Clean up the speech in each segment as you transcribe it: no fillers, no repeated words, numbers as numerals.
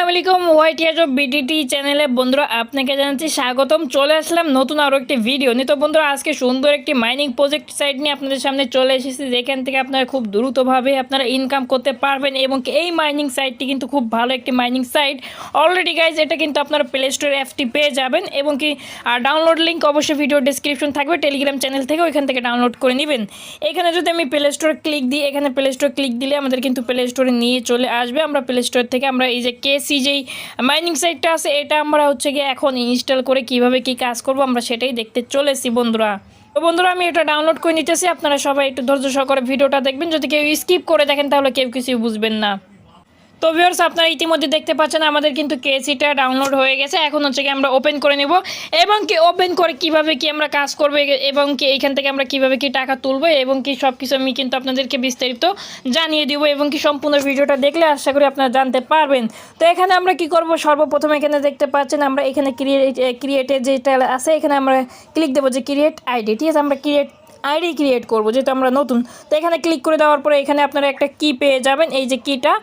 আসসালামু আলাইকুম হোয়াইট আজব বিডিটি চ্যানেলে বন্ধুরা আপনাকে জানাচ্ছি স্বাগতম। চলে আসলাম নতুন আরও একটি ভিডিও নিয়ে। তো বন্ধুরা আজকে সুন্দর একটি মাইনিং প্রজেক্ট সাইট নিয়ে আপনাদের সামনে চলে এসেছি, যেখান থেকে আপনারা খুব দ্রুতভাবে আপনারা ইনকাম করতে পারবেন। এবং এই মাইনিং সাইটটি কিন্তু খুব ভালো একটি মাইনিং সাইট। অলরেডি গাইজ এটা কিন্তু আপনারা প্লে স্টোরে অ্যাপটি পেয়ে যাবেন এবং কি ডাউনলোড লিঙ্ক অবশ্যই ভিডিও ডেসক্রিপশন থাকবে, টেলিগ্রাম চ্যানেল থেকে ওইখান থেকে ডাউনলোড করে নেবেন। এখানে যদি আমি প্লে স্টোরে ক্লিক দিই, এখানে প্লে স্টোরে ক্লিক দিলে আমাদের কিন্তু প্লে স্টোরে নিয়ে চলে আসবে। আমরা প্লে স্টোর থেকে আমরা এই যে কেসি যেই মাইনিং সাইটটা আছে এটা আমরা হচ্ছে গিয়ে এখন ইনস্টল করে কিভাবে কি কাজ করব আমরা সেটাই দেখতে চলেছি বন্ধুরা। তো বন্ধুরা আমি এটা ডাউনলোড করে নিতেছি, আপনারা সবাই একটু ধৈর্য সহকারে ভিডিওটা দেখবেন। যদি কেউ স্কিপ করে দেখেন তাহলে কেউ কিছুই বুঝবেন না। তো ভিউয়ার্স আপনারা ইতিমধ্যে দেখতে পাচ্ছেন আমাদের কিন্তু কেসিটা ডাউনলোড হয়ে গেছে। এখন হচ্ছে কি আমরা ওপেন করে নেব এবং কি ওপেন করে কিভাবে কি আমরা কাজ করব এবং কি এইখান থেকে আমরা কিভাবে কি টাকা তুলবো এবং কি সব কিছু আমি কিন্তু আপনাদেরকে বিস্তারিত জানিয়ে দিব এবং কি সম্পূর্ণ ভিডিওটা দেখলে আশা করি আপনারা জানতে পারবেন। তো এখানে আমরা কি করব, সর্বপ্রথম এখানে দেখতে পাচ্ছেন আমরা এখানে ক্রিয়েটে যেটা আছে এখানে আমরা ক্লিক দেবো যে ক্রিয়েট আইডি। ঠিক আছে, আমরা আইডি ক্রিয়েট করবো যেহেতু আমরা নতুন। তো এখানে ক্লিক করে দেওয়ার পরে এখানে আপনারা একটা কি পেয়ে যাবেন, এই যে কিটা।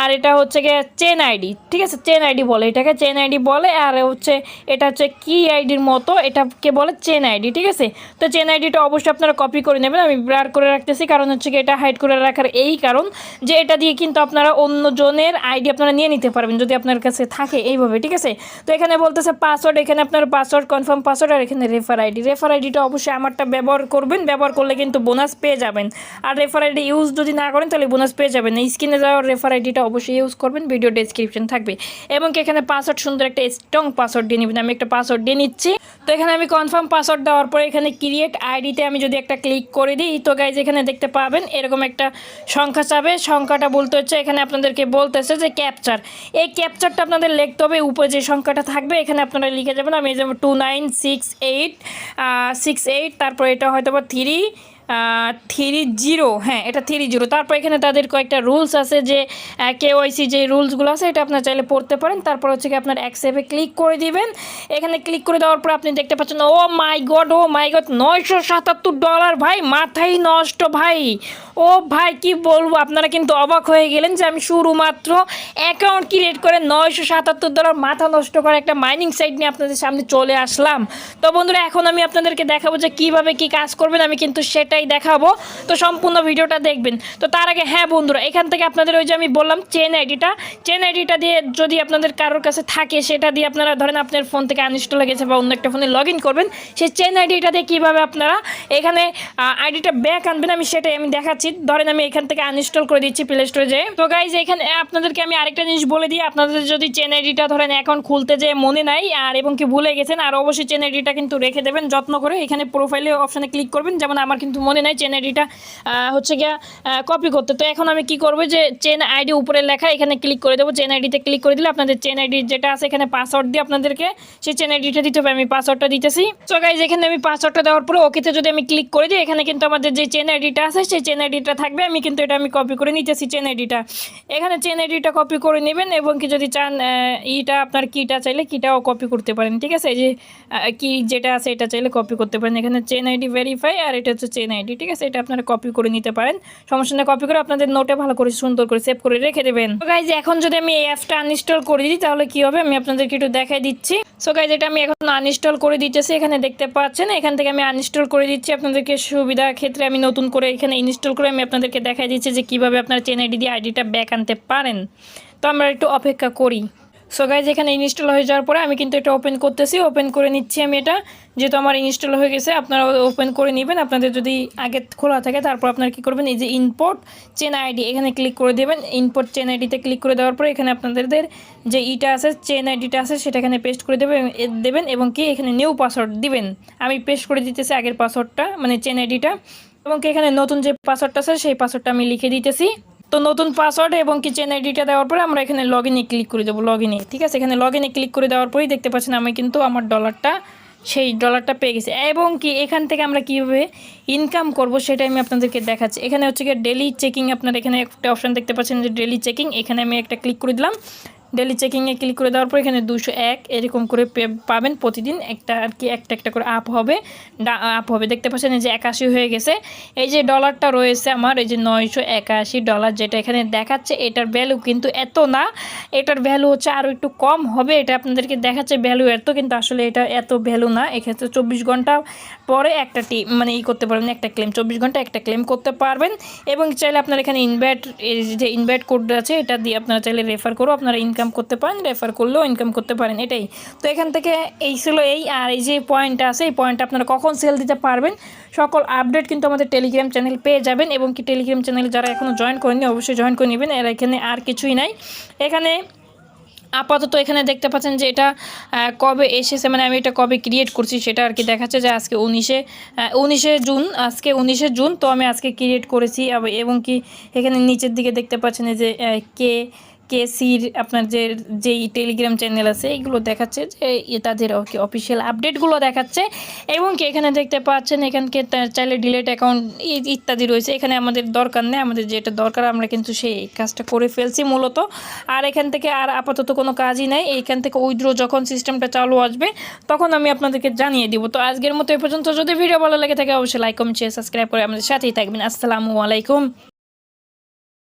আর এটা হচ্ছে গিয়ে চেন আইডি, ঠিক আছে, চেন আইডি বলে এটাকে, চেন আইডি বলে। আর হচ্ছে এটা হচ্ছে কি আইডির মতো, এটাকে বলে চেন আইডি। ঠিক আছে, তো চেন আইডিটা অবশ্যই আপনারা কপি করে নেবেন। আমি ব্লার করে রাখতেছি কারণ হচ্ছে কি এটা হাইড করে রাখার এই কারণ যে এটা দিয়ে কিন্তু আপনারা অন্যজনের আইডি আপনারা নিয়ে নিতে পারবেন যদি আপনার কাছে থাকে এইভাবে। ঠিক আছে, তো এখানে বলতেছে পাসওয়ার্ড, এখানে আপনার পাসওয়ার্ড কনফার্ম পাসওয়ার্ড। আর এখানে রেফার আইডিটা অবশ্যই আমারটা ব্যবহার করবেন, ব্যবহার করলে কিন্তু বোনাস পেয়ে যাবেন। আর রেফার আইডি ইউজ যদি না করেন তাহলে বোনাস পেয়ে যাবেন। এই স্ক্রিনে যাওয়ার রেফার আইডিটা অবশ্যই ইউজ করবেন, ভিডিও ডেসক্রিপশন থাকবে। এবং এখানে পাসওয়ার্ড সুন্দর একটা স্ট্রং পাসওয়ার্ড দিয়ে নেবেন। আমি একটা পাসওয়ার্ড দিয়ে নিচ্ছি। তো এখানে আমি কনফার্ম পাসওয়ার্ড দেওয়ার পরে এখানে ক্রিয়েট আইডিতে আমি যদি একটা ক্লিক করে দিই, তো গাইজ এখানে দেখতে পাবেন এরকম একটা সংখ্যা চাবে। সংখ্যাটা বলতে হচ্ছে এখানে আপনাদেরকে বলতেছে যে ক্যাপচার। এই ক্যাপচারটা আপনাদের লিখতে হবে, উপরে যে সংখ্যাটা থাকবে এখানে আপনারা লিখে যাবেন। আমি যেমন 296868, তারপর এটা হয়তো বা 30, হ্যাঁ এটা 30। তারপর এখানে তাদের কয়েকটা রুলস আছে যে কেওয়াইসি যে রুলসগুলো আছে এটা আপনার চাইলে পড়তে পারেন। তারপর হচ্ছে কি আপনার অ্যাকসেপ্টে ক্লিক করে দিবেন। এখানে ক্লিক করে দেওয়ার পর আপনি দেখতে পাচ্ছেন ও মাই গড $977 ভাই, মাথাই নষ্ট ভাই। ও ভাই কি বলবো, আপনারা কিন্তু অবাক হয়ে গেলেন যে আমি শুধুমাত্র অ্যাকাউন্ট ক্রিয়েট করে $977 মাথা নষ্ট করে একটা মাইনিং সাইট নিয়ে আপনাদের সামনে চলে আসলাম। তো বন্ধুরা এখন আমি আপনাদেরকে দেখাবো যে কীভাবে কী কাজ করবেন, আমি কিন্তু সেটাই দেখাবো। তো সম্পূর্ণ ভিডিওটা দেখবেন। তো তার আগে হ্যাঁ বন্ধুরা, এখান থেকে আপনাদের ওই যে আমি বললাম চেন আইডিটা দিয়ে যদি আপনাদের কারোর কাছে থাকে সেটা দিয়ে আপনারা ধরেন আপনার ফোন থেকে আনইনস্টল হয়ে গেছে বা অন্য একটা ফোনে লগ ইন করবেন, সেই চেন আইডিটা দিয়ে কীভাবে আপনারা এখানে আইডিটা ব্যাক আনবেন আমি সেটাই দেখাচ্ছি। ধরেন আমি এখান থেকে আনইনস্টল করে দিচ্ছি প্লে স্টোরে যেয়ে। তো গাইজ এখানে আপনাদেরকে আমি আরেকটা জিনিস বলে দিই, আপনাদের যদি চেন আইডিটা ধরেন অ্যাকাউন্ট খুলতে যে মনে নাই আর এবং কি ভুলে গেছেন, আর অবশ্যই চেন আইডিটা কিন্তু রেখে দেবেন যত্ন করে। এখানে প্রোফাইলে অপশানে ক্লিক করবেন, যেমন আমার কিন্তু মনে নাই চেন আইডিটা হচ্ছে গিয়া কপি করতে। তো এখন আমি কি করবো যে চেন আইডি উপরে লেখা এখানে ক্লিক করে দেবো। চেন আইডিতে ক্লিক করে দিলে আপনাদের চেন আইডি যেটা আছে এখানে পাসওয়ার্ড দিয়ে আপনাদেরকে সেই চেন আইডিটা দিতে হবে। আমি পাসওয়ার্ডটা দিতেছি। তো গাইজ এখানে আমি পাসওয়ার্ডটা দেওয়ার পরে ওকেতে যদি আমি ক্লিক করে দিই এখানে কিন্তু আমাদের যে চেন আইডিটা আছে সেই চেন আইডিটা থাকবে। আমি কিন্তু এটা আমি কপি করে নিতেছি চেন আইডিটা। এখানে চেন আইডিটা কপি করে নেবেন এবং কি যদি চান ইটা আপনার কিটা চাইলে কিটাও কপি করতে পারেন। ঠিক আছে, এই যে কি যেটা আছে এটা চাইলে কপি করতে পারেন। এখানে চেন আইডি ভেরিফাই আর এটা হচ্ছে চেন আইডি। ঠিক আছে, এটা আপনারা কপি করে নিতে পারেন, সমস্যা নেই। কপি করে আপনাদের নোটে ভালো করে সুন্দর করে সেভ করে রেখে দেবেন। তো গাইজ এখন যদি আমি এই অ্যাপটা আনইনস্টল করে দিই তাহলে কি হবে আমি আপনাদেরকে একটু দেখাই দিচ্ছি। সো গাইজ এটা আমি এখন আনইনস্টল করে দিতেছি, এখানে দেখতে পাচ্ছেন এখান থেকে আমি আনইনস্টল করে দিচ্ছি। আপনাদেরকে সুবিধা ক্ষেত্রে আমি নতুন করে এখানে ইনস্টল করে আমি আপনাদেরকে দেখাই দিচ্ছি যে কীভাবে আপনার চেন আইডি দিয়ে আইডিটা ব্যাক আনতে পারেন। তো আমরা একটু অপেক্ষা করি। সো গাইজ এখানে ইনস্টল হয়ে যাওয়ার পরে আমি কিন্তু এটা ওপেন করতেছি, ওপেন করে নিচ্ছি আমি এটা, যেহেতু আমার ইনস্টল হয়ে গেছে। আপনারা ওপেন করে নেবেন আপনাদের যদি আগে খোলা থাকে। তারপর আপনারা কী করবেন, এই যে ইম্পোর্ট চেন আইডি এখানে ক্লিক করে দেবেন। ইম্পোর্ট চেন আইডিতে ক্লিক করে দেওয়ার পরে এখানে আপনাদের যে ইটা আছে চেন আইডিটা আছে সেটা এখানে পেস্ট করে দেবেন এবং কি এখানে নিউ পাসওয়ার্ড দিবেন। আমি পেস্ট করে দিতেছি আগের পাসওয়ার্ডটা মানে চেন আইডিটা, এবং কি এখানে নতুন যে পাসওয়ার্ডটা আছে সেই পাসওয়ার্ডটা আমি লিখে দিতেছি। তো নতুন পাসওয়ার্ড এবং কি চেন আইডিটা দেওয়ার পরে আমরা এখানে লগ ইনে ক্লিক করে দেবো, লগ ইনে। ঠিক আছে, এখানে লগ ইনে ক্লিক করে দেওয়ার পরেই দেখতে পাচ্ছেন আমি কিন্তু আমার সেই ডলারটা পেয়ে গেছি। এবং কি এখান থেকে আমরা কীভাবে ইনকাম করব সেটাই আমি আপনাদেরকে দেখাচ্ছি। এখানে হচ্ছে কি ডেলি চেকিং, আপনার এখানে একটা অপশান দেখতে পাচ্ছেন যে ডেলি চেকিং, এখানে আমি একটা ক্লিক করে দিলাম। ডেলি চেকিংয়ে ক্লিক করে দেওয়ার পর এখানে 201 এরকম করে পাবেন প্রতিদিন একটা আর কি, একটা করে আপ হবে দেখতে পাচ্ছেন এই যে 81 হয়ে গেছে। এই যে ডলারটা রয়েছে আমার, এই যে $981 যেটা এখানে দেখাচ্ছে, এটার ভ্যালু কিন্তু এত না, এটার ভ্যালু হচ্ছে আরও একটু কম হবে। এটা আপনাদেরকে দেখাচ্ছে ভ্যালু এত, কিন্তু আসলে এটা এত ভ্যালু না। এক্ষেত্রে 24 ঘন্টা পরে একটা মানে করতে পারবেন, একটা ক্লেম 24 ঘন্টা একটা ক্লেম করতে পারবেন। এবং চাইলে আপনারা এখানে যে ইনভাইট কোড আছে এটা দিয়ে আপনারা চাইলে রেফার করো, আপনারা ইনকাম করতে পারেন, রেফার করলেও ইনকাম করতে পারেন। এটাই তো এখান থেকে এই ছিল এই। আর এই যে পয়েন্টটা আছে, এই পয়েন্টটা আপনারা কখন সেল দিতে পারবেন সকল আপডেট কিন্তু আমাদের টেলিগ্রাম চ্যানেল পেয়ে যাবেন। এবং কি টেলিগ্রাম চ্যানেলে যারা এখনও জয়েন করেনি অবশ্যই জয়েন করে নেবেন। এর এখানে আর কিছুই নাই। এখানে আপাতত এখানে দেখতে পাচ্ছেন যে এটা কবে এসেছে, মানে আমি এটা কবে ক্রিয়েট করছি সেটা আর কি দেখাচ্ছে, যে আজকে 19শে জুন, আজকে 19শে জুন। তো আমি আজকে ক্রিয়েট করেছি। এবং কি এখানে নিচের দিকে দেখতে পাচ্ছেন যে কেসির আপনার যেই টেলিগ্রাম চ্যানেল আছে এইগুলো দেখাচ্ছে, যে তাদের অফিসিয়াল আপডেটগুলো দেখাচ্ছে। এবং কি এখানে দেখতে পাচ্ছেন এখানকে চাইলে ডিলেট অ্যাকাউন্ট ইত্যাদি রয়েছে। এখানে আমাদের দরকার নেই, আমাদের যেটা দরকার আমরা কিন্তু সেই কাজটা করে ফেলছি মূলত। আর এখান থেকে আর আপাতত কোনো কাজই নাই। এইখান থেকে উইথড্র যখন সিস্টেমটা চালু আসবে তখন আমি আপনাদেরকে জানিয়ে দিব। তো আজকের মতো এ পর্যন্ত। যদি ভিডিও ভালো লাগে থাকে অবশ্যই লাইক কমেন্ট শেয়ার সাবস্ক্রাইব করে আমাদের সাথেই থাকবেন। আসসালামু আলাইকুম।